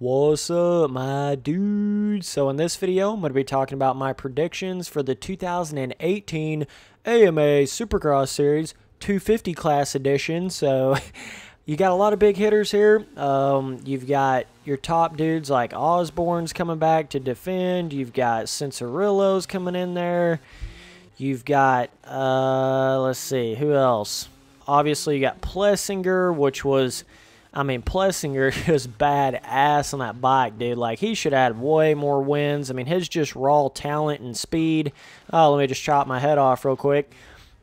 What's up, my dudes? So in this video, I'm going to be talking about my predictions for the 2018 AMA Supercross Series 250 class edition. So you got a lot of big hitters here. You've got your top dudes like Osborne's coming back to defend. You've got Cincerillo's coming in there. You've got, let's see, who else? Obviously, you got Plessinger, which was... Plessinger is badass on that bike, dude. Like, he should have had way more wins. His just raw talent and speed. Oh, let me just chop my head off real quick.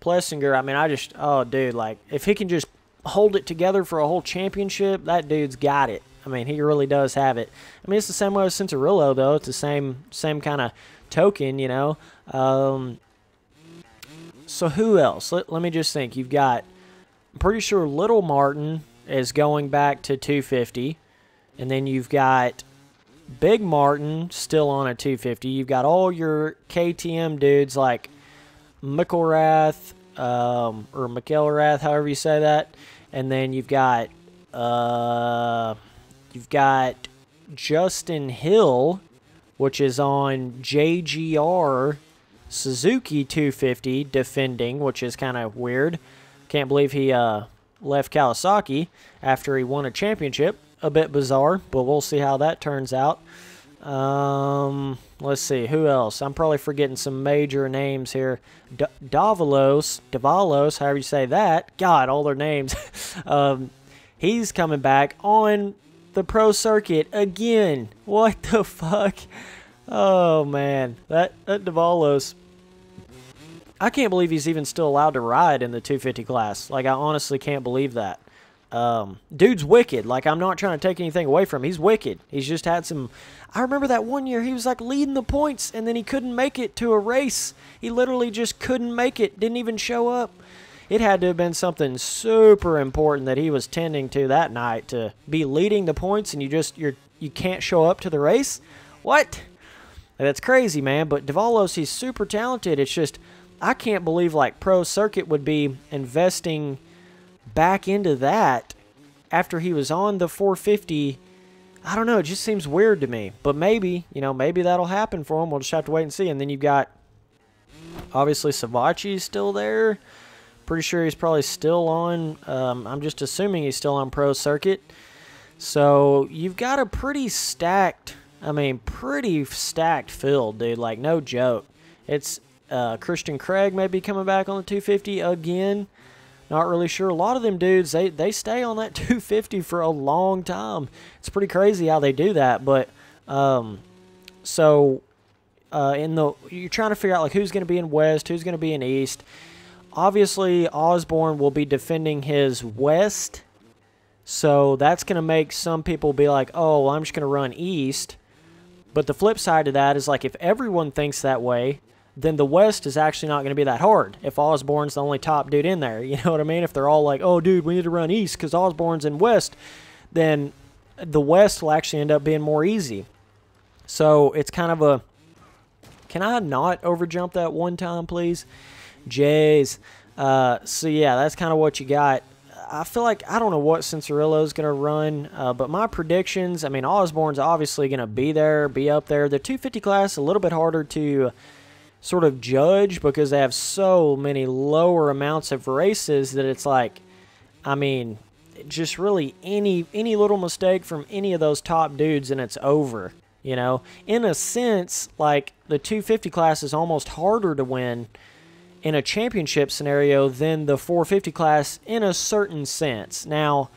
Plessinger, oh, dude, like, if he can just hold it together for a whole championship, that dude's got it. He really does have it. It's the same way with Cincerillo, though. It's the same kind of token, you know. So who else? Let me just think. You've got, I'm pretty sure Little Martin is going back to 250, and then you've got Big Martin still on a 250. You've got all your KTM dudes like McElrath, or McElrath, however you say that, and then you've got Justin Hill, which is on JGR Suzuki 250 defending, which is kind of weird. Can't believe he left Kawasaki after he won a championship. A bit bizarre, but we'll see how that turns out. Let's see, who else? I'm probably forgetting some major names here. Davalos, however you say that. God, all their names. He's coming back on the pro circuit again. What the fuck? Oh, man. That Davalos... I can't believe he's even still allowed to ride in the 250 class. Like, I honestly can't believe that. Dude's wicked. Like, I'm not trying to take anything away from him. He's wicked. He's just had some... I remember that one year he was, like, leading the points, and then he couldn't make it to a race. He literally just couldn't make it. Didn't even show up. It had to have been something super important that he was tending to that night to be leading the points, and you can't show up to the race? What? That's crazy, man. But Davalos, he's super talented. It's just... I can't believe, like, Pro Circuit would be investing back into that after he was on the 450. I don't know. It just seems weird to me. But maybe, maybe that'll happen for him. We'll just have to wait and see. And then you've got, obviously, Savacci's still there. Pretty sure he's probably still on. I'm just assuming he's still on Pro Circuit. So you've got a pretty stacked, pretty stacked field, dude. Like, no joke. It's... Christian Craig may be coming back on the 250 again. Not really sure. A lot of them dudes, they stay on that 250 for a long time. It's pretty crazy how they do that. But you're trying to figure out like who's going to be in West, who's going to be in East. Obviously, Osborne will be defending his West. So that's going to make some people be like, oh, well, I'm just going to run East. But the flip side of that is like if everyone thinks that way, then the West is actually not going to be that hard if Osborne's the only top dude in there. You know what I mean? If they're all like, oh, dude, we need to run East because Osborne's in West, then the West will actually end up being more easy. So it's kind of a... Can I not overjump that one time, please? Jays. So, yeah, that's kind of what you got. I feel like I don't know what Cincerillo's going to run, but my predictions, Osborne's obviously going to be there, be up there. The 250 class, a little bit harder to... sort of judge because they have so many lower amounts of races that it's like, just really any little mistake from any of those top dudes and it's over, In a sense, like the 250 class is almost harder to win in a championship scenario than the 450 class in a certain sense. Now,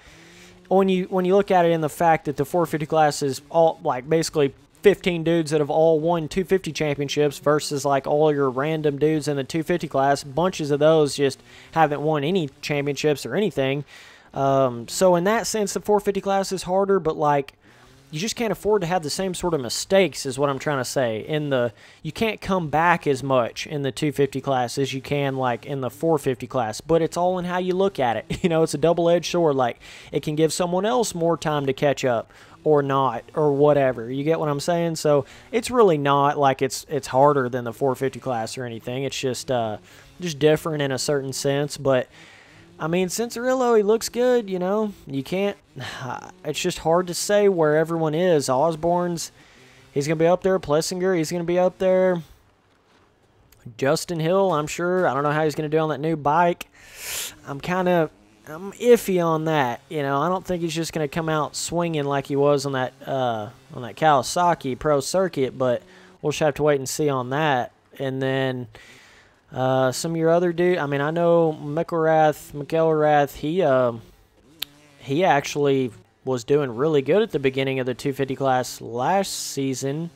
when you look at it in the fact that the 450 class is all like basically 15 dudes that have all won 250 championships versus like all your random dudes in the 250 class. Bunches of those just haven't won any championships or anything. So in that sense, the 450 class is harder, but like you just can't afford to have the same sort of mistakes is what I'm trying to say. You can't come back as much in the 250 class as you can like in the 450 class, but it's all in how you look at it. It's a double-edged sword. Like it can give someone else more time to catch up or not or whatever. You get what I'm saying? So it's really not like it's harder than the 450 class or anything. It's just different in a certain sense, but I mean, Cincerillo, he looks good, you know. You can't, it's just hard to say where everyone is. Osborne's, he's going to be up there. Plessinger, he's going to be up there. Justin Hill, I'm sure. I don't know how he's going to do on that new bike. I'm iffy on that. You know, I don't think he's just going to come out swinging like he was on that Kawasaki Pro Circuit, but we'll just have to wait and see on that. And then some of your other dudes, I mean, I know McElrath, he actually was doing really good at the beginning of the 250 class last season.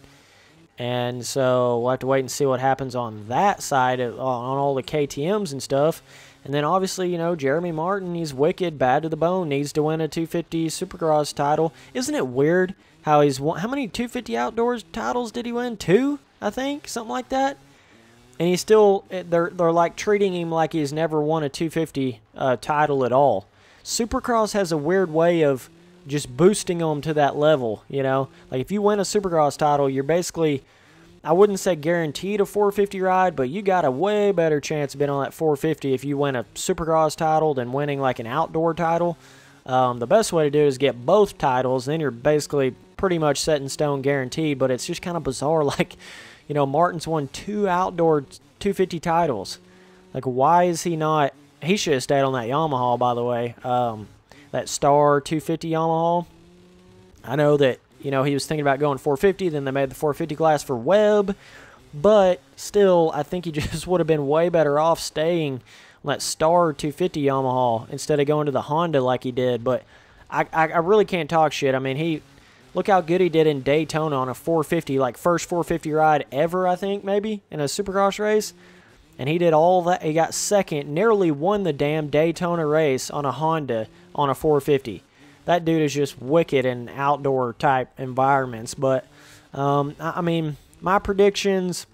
And so we'll have to wait and see what happens on that side, on all the KTMs and stuff. And then obviously, you know, Jeremy Martin, he's wicked, bad to the bone, needs to win a 250 Supercross title. Isn't it weird how he's won? How many 250 outdoors titles did he win? 2, I think, something like that. And he's still, they're like treating him like he's never won a 250 title at all. Supercross has a weird way of just boosting them to that level, you know. Like if you win a Supercross title, you're basically, I wouldn't say guaranteed a 450 ride, but you got a way better chance of being on that 450 if you win a Supercross title than winning like an outdoor title. The best way to do it is get both titles, then you're basically pretty much set in stone guaranteed, but it's just kind of bizarre. Like, you know, Martin's won 2 outdoor 250 titles. Like, why is he not? He should have stayed on that Yamaha, by the way. That Star 250 Yamaha. I know that, you know, he was thinking about going 450, then they made the 450 class for Webb. But still, I think he just would have been way better off staying on that Star 250 Yamaha instead of going to the Honda like he did. But I really can't talk shit. I mean, look how good he did in Daytona on a 450, like first 450 ride ever, I think, maybe, in a Supercross race. And he did all that. He got second, nearly won the damn Daytona race on a Honda on a 450. That dude is just wicked in outdoor type environments. But, I mean, my predictions,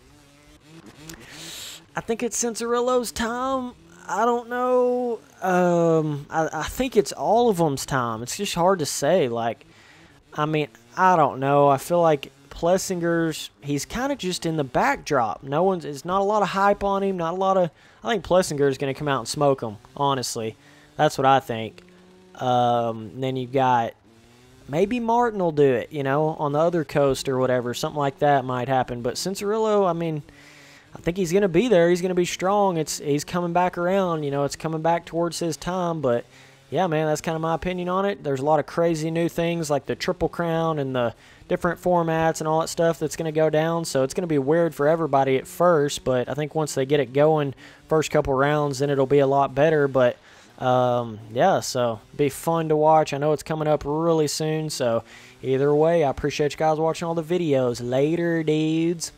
I think it's Cincerillo's time. I don't know. I think it's all of them's time. It's just hard to say. Like, I mean, I don't know. I feel like Plessinger's, he's kind of just in the backdrop. It's not a lot of hype on him. I think Plessinger is going to come out and smoke him, honestly. That's what I think. Then you've got, maybe Martin will do it, you know, on the other coast or whatever. Something like that might happen. But Cincerillo, I mean, I think he's going to be there. He's going to be strong. He's coming back around. You know, it's coming back towards his time. But, yeah, man, that's kind of my opinion on it. There's a lot of crazy new things like the Triple Crown and the different formats and all that stuff that's going to go down. So it's going to be weird for everybody at first. But I think once they get it going, first couple rounds, then it'll be a lot better. But, yeah, so it'll be fun to watch. I know it's coming up really soon. So either way, I appreciate you guys watching all the videos. Later, dudes.